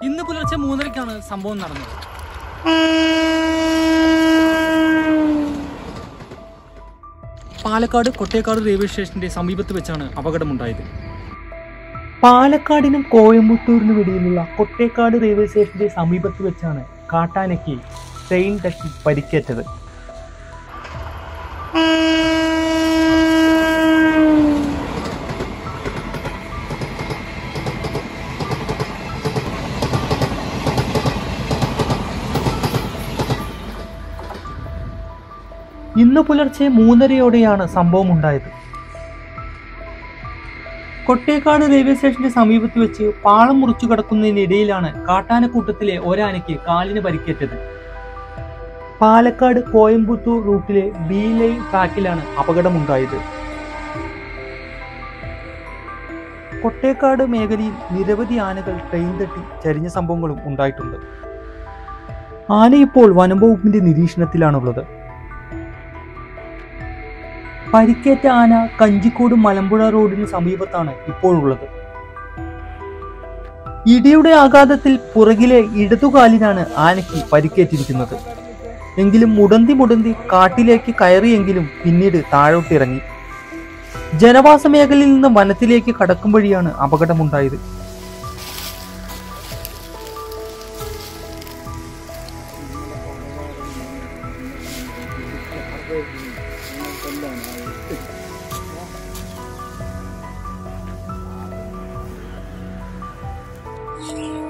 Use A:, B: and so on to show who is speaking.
A: ഇന്ന് പുലർച്ചെ 3:30-ക്കാണ് സംഭവം നടന്നത്. പാലക്കാട് കൊട്ടേക്കാട് റെയിൽവേ സ്റ്റേഷന്റെ സമീപത്ത് വെച്ചാണ് അപകടമുണ്ടായത്. പാലക്കാടിനും കോയമ്പത്തൂരിനും ഇടയിലുള്ള കൊട്ടേക്കാട് റെയിൽവേ സ്റ്റേഷന്റെ സമീപത്ത് വെച്ചാണ് കാട്ടാനയ്ക്ക് ട്രെയിൻ തട്ടി പരിക്കേറ്റത്. ഇന്ന് പുലർച്ചെ 3:30-യോടെയാണ് സംഭവം ഉണ്ടായത്. കൊട്ടേക്കാട് റെയിൽവേ സ്റ്റേഷന്റെ സമീപത്ത് വെച്ച് പാളം മുറിച്ചു കടക്കുന്നതിനിടയിലാണ് കാട്ടാനക്കൂട്ടത്തിലെ ഒരാനയ്ക്ക് കാലിന് പരിക്കേറ്റത്. പാലക്കാട് കോയമ്പത്തൂർ റൂട്ടിലെ ബി ലൈൻ ട്രാക്കിലാണ് അപകടമുണ്ടായത്. കൊട്ടേക്കാട് മേഖലയിൽ നിരവധി ആനകൾ ട്രെയിൻ തട്ടി ചരിഞ്ഞ സംഭവങ്ങളും ഉണ്ടായിട്ടുണ്ട്. ആന ഇപ്പോൾ വനം വകുപ്പിന്റെ നിരീക്ഷണത്തിലാണുള്ളത്. പരിക്കേറ്റ ആന കഞ്ചിക്കോട് മലമ്പുഴ റോഡിന് സമീപത്താണ് ഇപ്പോഴുള്ളത്. ഇടിയുടെ ആഘാതത്തിൽ പുറകിലെ ഇടതുകാലിനാണ് ആനയ്ക്ക് പരിക്കേറ്റിരിക്കുന്നത്. എങ്കിലും മുടന്തി കാട്ടിലേക്ക് കയറിയെങ്കിലും പിന്നീട് താഴോട്ടിറങ്ങി. ജനവാസ മേഖലയിൽ നിന്ന് വനത്തിലേക്ക് കടക്കും വഴിയാണ് അപകടമുണ്ടായത്.
B: Yeah.